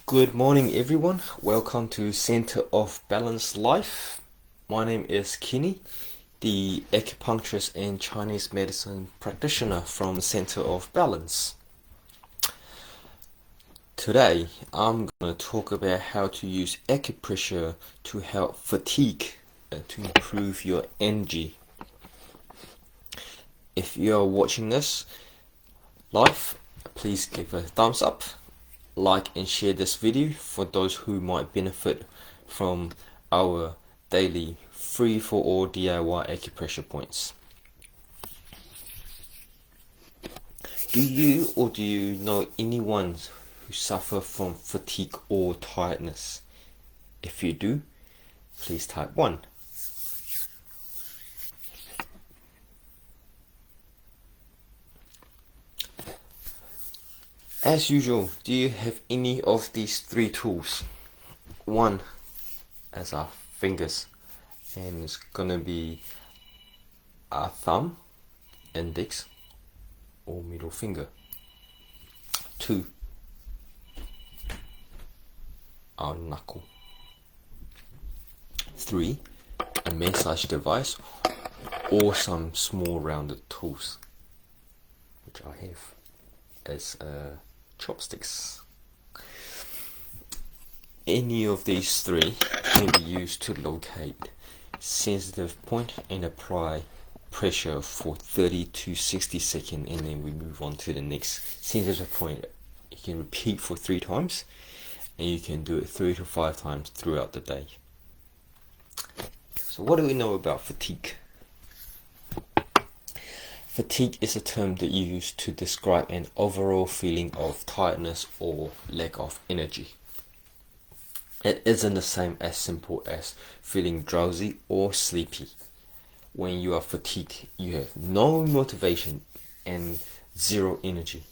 Good morning, everyone. Welcome to Center of Balanced Life. My name is Kenny, the acupuncturist and Chinese medicine practitioner from Center of Balance. Today, I'm going to talk about how to use acupressure to help fatigue to improve your energy. If you're watching this live, please give a thumbs up, like and share this video for those who might benefit from our daily free for all DIY acupressure points. Do you know anyone who suffer from fatigue or tiredness? If you do, please type 1. As usual, do you have any of these 3 tools? One as our fingers, and it's gonna be our thumb, index or middle finger. 2, our knuckle. 3, a massage device or some small rounded tools, which I have as chopsticks. Any of these 3 can be used to locate sensitive point and apply pressure for 30 to 60 seconds, and then we move on to the next sensitive point. You can repeat for 3 times, and you can do it 3 to 5 times throughout the day. So what do we know about fatigue? Fatigue is a term that you use to describe an overall feeling of tiredness or lack of energy. It isn't the same as simple as feeling drowsy or sleepy. When you are fatigued, you have no motivation and zero energy.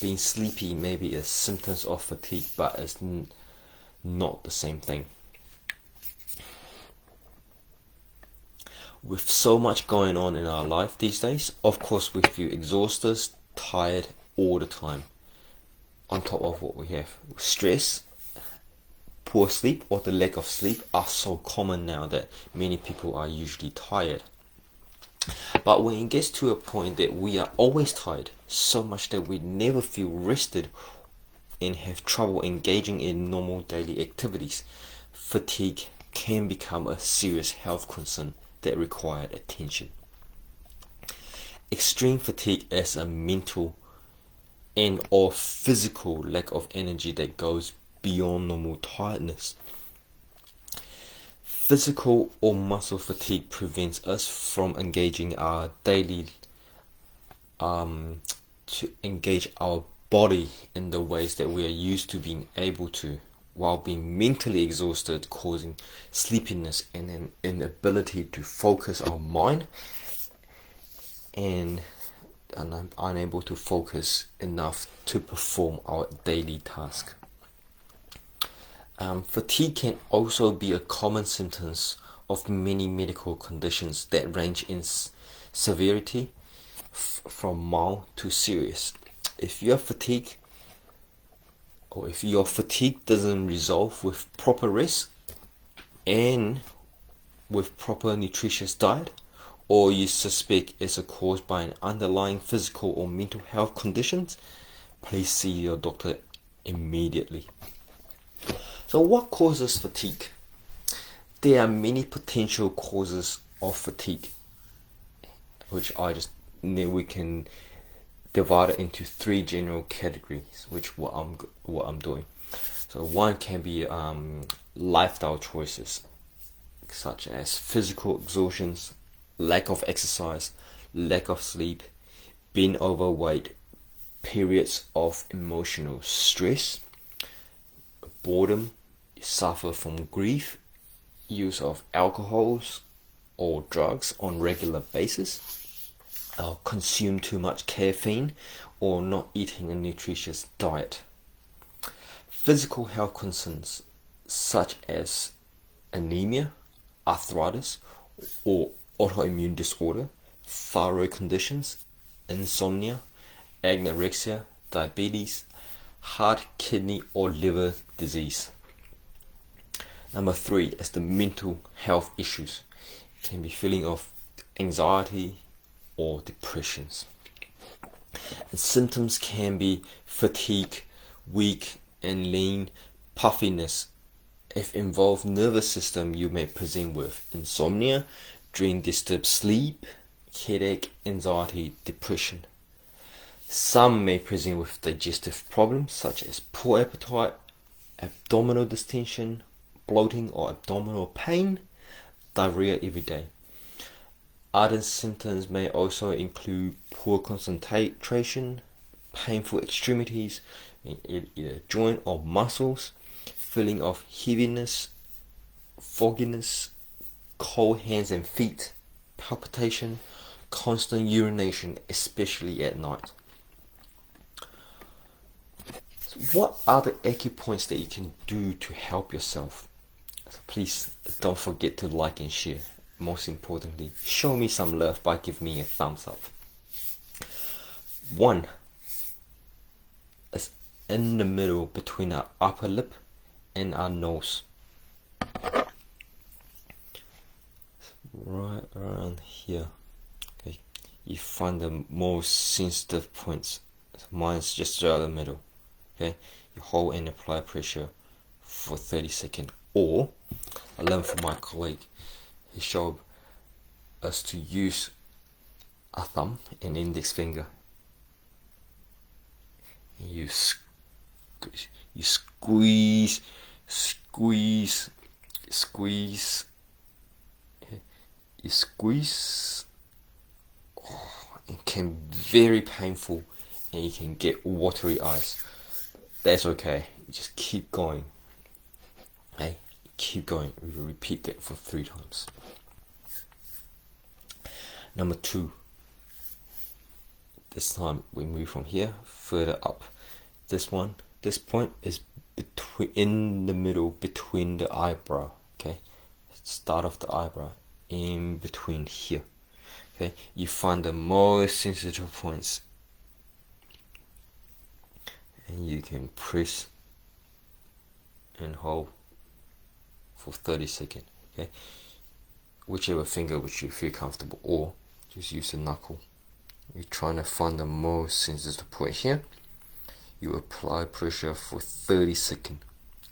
Being sleepy may be a symptom of fatigue, but it's not the same thing. With so much going on in our life these days, of course we feel exhausted, tired all the time. On top of what we have, stress, poor sleep or the lack of sleep are so common now that many people are usually tired. But when it gets to a point that we are always tired, so much that we never feel rested and have trouble engaging in normal daily activities, fatigue can become a serious health concern that require attention. Extreme fatigue is a mental and or physical lack of energy that goes beyond normal tiredness. Physical or muscle fatigue prevents us from engaging our daily to engage our body in the ways that we are used to being able to, while being mentally exhausted, causing sleepiness and an inability to focus our mind and unable to focus enough to perform our daily task. Fatigue can also be a common symptom of many medical conditions that range in severity from mild to serious. If your fatigue doesn't resolve with proper rest and with proper nutritious diet, or you suspect it's caused by an underlying physical or mental health conditions, please see your doctor immediately. So what causes fatigue? There are many potential causes of fatigue, which we can divide it into 3 general categories, which what I'm doing. So one can be lifestyle choices, such as physical exhaustions, lack of exercise, lack of sleep, being overweight, periods of emotional stress, boredom, suffer from grief, use of alcohols or drugs on regular basis, consume too much caffeine, or not eating a nutritious diet. Physical health concerns such as anemia, arthritis, or autoimmune disorder, thyroid conditions, insomnia, anorexia, diabetes, heart, kidney or liver disease. Number 3 is the mental health issues. It can be feeling of anxiety or depressions. And symptoms can be fatigue, weak and lean, puffiness. If involved nervous system, you may present with insomnia, dream disturbed sleep, headache, anxiety, depression. Some may present with digestive problems such as poor appetite, abdominal distension, bloating or abdominal pain, diarrhea every day. Other symptoms may also include poor concentration, painful extremities in either joint or muscles, feeling of heaviness, fogginess, cold hands and feet, palpitation, constant urination, especially at night. So what are the acupoints that you can do to help yourself? So please don't forget to like and share. Most importantly, show me some love by giving me a thumbs up. 1 is in the middle between our upper lip and our nose. Right around here. Okay, you find the most sensitive points. Mine's just around the middle. Okay, you hold and apply pressure for 30 seconds. Or I learned from my colleague. He showed us to use a thumb and index finger. You squeeze, you squeeze. It can be very painful and you can get watery eyes. That's okay, you just keep going. Hey, keep going. We will repeat that for 3 times. Number 2. This time we move from here further up. This point is in the middle between the eyebrow. Okay, start of the eyebrow in between here. Okay, you find the most sensitive points, and you can press and hold for 30 seconds. Okay, whichever finger which you feel comfortable, or just use the knuckle. You're trying to find the most sensitive point here. You apply pressure for 30 seconds.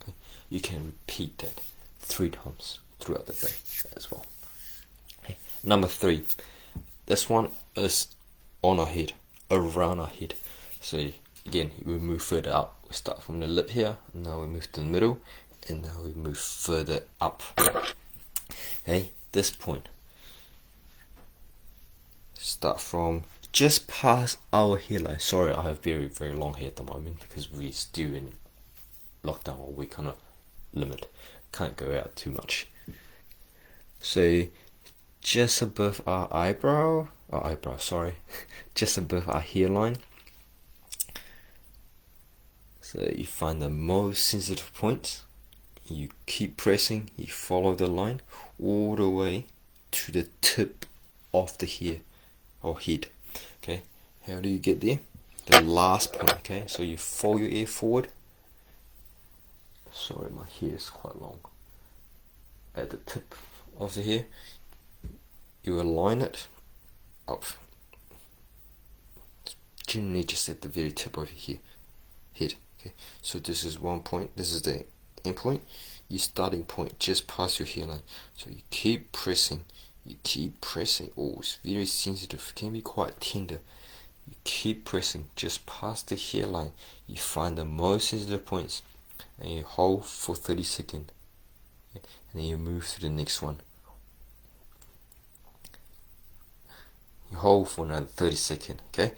Okay? You can repeat that 3 times throughout the day as well. Okay. Number 3. This one is on our head, around our head. So again, we move further up. We start from the lip here, and now we move to the middle, and now we move further up. Okay, this point. Start from just past our hairline. Sorry, I have very, very long hair at the moment because we're still in lockdown, or we kind of limit. Can't go out too much. So just above our just above our hairline. So you find the most sensitive points. You keep pressing. You follow the line all the way to the tip of the hair or head. Okay, how do you get there? The last point. Okay, so you fold your ear forward. Sorry, my hair is quite long. At the tip of the hair, you align it up. Generally, just at the very tip of your head. Okay, so this is one point. This is the end point. Your starting point just past your hairline. So you keep pressing. You keep pressing. Oh, it's very sensitive. It can be quite tender. You keep pressing just past the hairline. You find the most sensitive points, and you hold for 30 seconds. Okay? And then you move to the next one. You hold for another 30 seconds. Okay.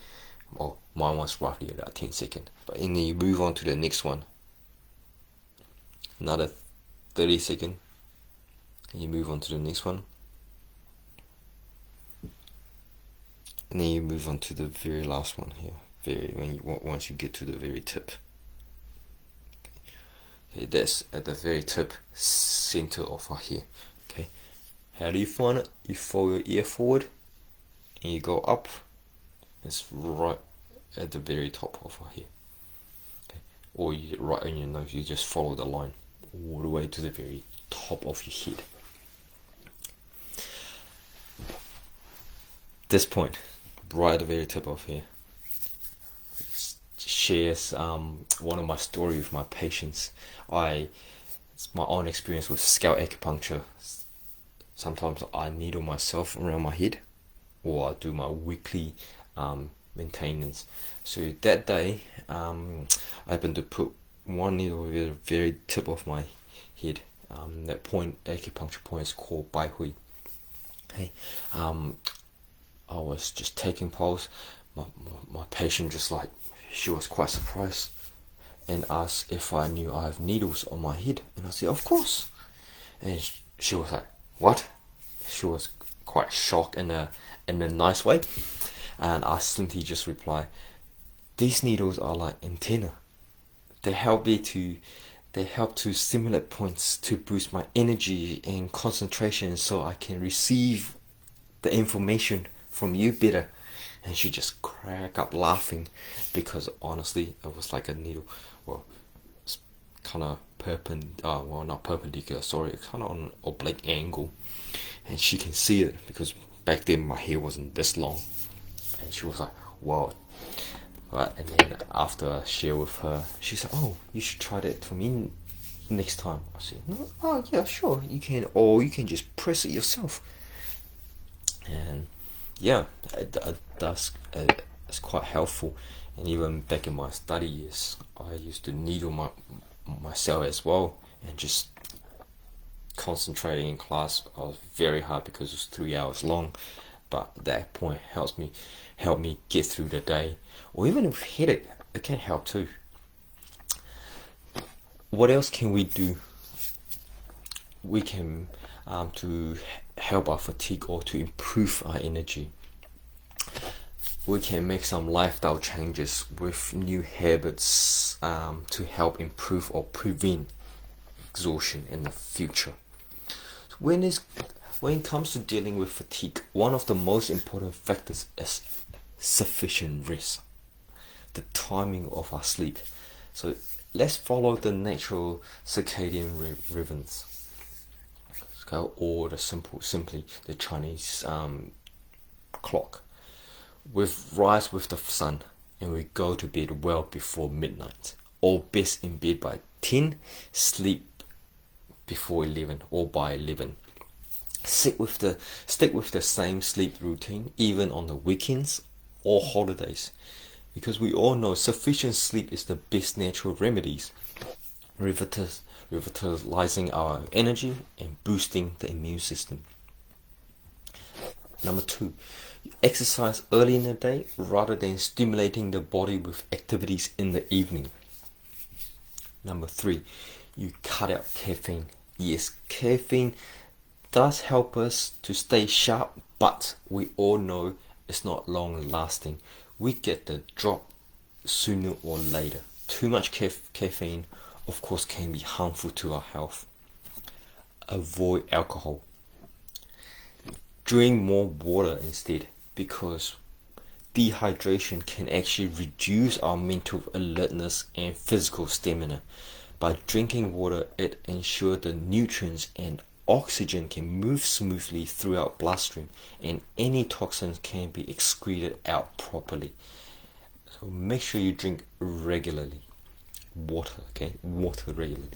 Well, mine was roughly about 10 seconds. But and then you move on to the next one. Another 30 seconds. And you move on to the next one. And then you move on to the very last one here. Once you get to the very tip. Okay, that's at the very tip, center of our hair. Okay, how do you find it? You fold your ear forward, and you go up. It's right at the very top of our hair. Okay, or right on your nose, you just follow the line all the way to the very top of your head. This point, right at the very tip of here, shares one of my stories with my patients. It's my own experience with scalp acupuncture. Sometimes I needle myself around my head, or I do my weekly maintenance. So that day, I happened to put one needle at the very tip of my head. That point, acupuncture point, is called Baihui. Okay, I was just taking pulse. My patient she was quite surprised and asked if I knew I have needles on my head, and I said, of course. And she was like, what? She was quite shocked in a nice way, and I simply just replied, these needles are like antenna. They help to stimulate points to boost my energy and concentration, so I can receive the information from you better. And she just cracked up laughing, because honestly it was like a needle, well, it's kind of not perpendicular, sorry, it's kind of on an oblique angle, and she can see it because back then my hair wasn't this long. And she was like, wow. Right, and then after I share with her, she said, oh, you should try that for me next time. I said, no, oh yeah, sure, you can, or you can just press it yourself. And yeah, it's quite helpful. And even back in my study years, I used to needle myself as well, and just concentrating in class. I was very hard because it was 3 hours long, but that point helped me get through the day. Or even with headache, it can help too. What else can we do? We can to help our fatigue or to improve our energy. We can make some lifestyle changes with new habits to help improve or prevent exhaustion in the future. When it comes to dealing with fatigue, one of the most important factors is sufficient rest, the timing of our sleep. So let's follow the natural circadian rhythms, or simply the Chinese clock. We rise with the sun and we go to bed well before midnight, or best in bed by 10, sleep before 11 or by 11. Stick with the same sleep routine even on the weekends or holidays, because we all know sufficient sleep is the best natural remedies, revitalizing our energy and boosting the immune system. Number 2, exercise early in the day rather than stimulating the body with activities in the evening. Number 3, you cut out caffeine. Yes, caffeine does help us to stay sharp, but we all know it's not long lasting. We get the drop sooner or later. Too much caffeine, of course, can be harmful to our health. Avoid alcohol. Drink more water instead, because dehydration can actually reduce our mental alertness and physical stamina. By drinking water, it ensures the nutrients and oxygen can move smoothly throughout bloodstream, and any toxins can be excreted out properly. So make sure you drink regularly. Water regularly.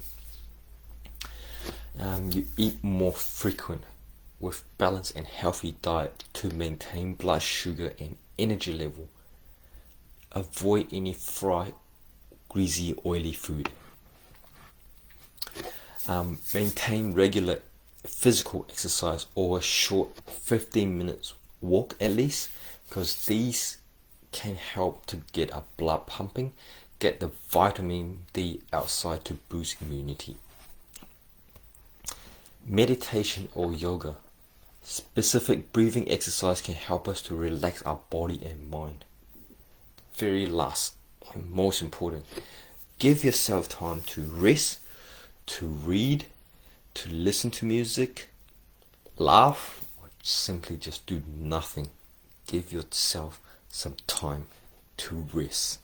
You eat more frequent with balanced and healthy diet to maintain blood sugar and energy level. Avoid any fried, greasy, oily food. Maintain regular physical exercise, or a short 15 minutes walk at least, because these can help to get our blood pumping, get the vitamin D outside to boost immunity. Meditation or yoga. Specific breathing exercise can help us to relax our body and mind. Very last and most important, give yourself time to rest, to read, to listen to music, laugh, or simply just do nothing. Give yourself some time to rest.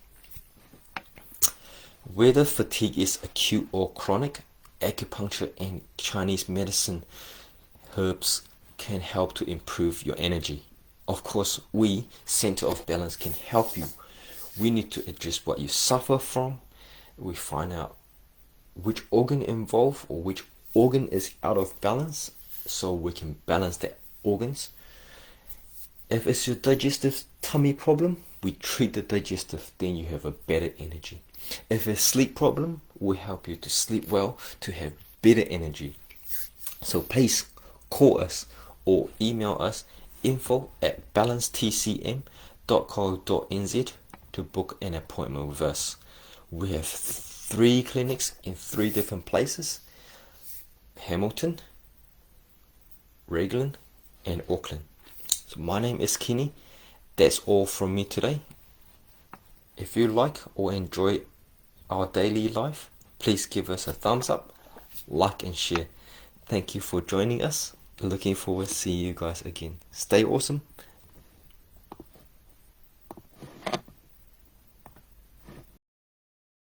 Whether fatigue is acute or chronic, acupuncture and Chinese medicine herbs can help to improve your energy. Of course, we, Center of Balance, can help you. We need to address what you suffer from. We find out which organ involved or which organ is out of balance, so we can balance the organs. If it's your digestive tummy problem, we treat the digestive, then you have a better energy. If it's sleep problem, we help you to sleep well, to have better energy. So please call us or email us info@balancetcm.co.nz to book an appointment with us. We have 3 clinics in 3 different places: Hamilton, Raglan and Auckland. So my name is Kenny. That's all from me today. If you like or enjoy our daily life, please give us a thumbs up, like and share. Thank you for joining us. Looking forward to seeing you guys again. Stay awesome.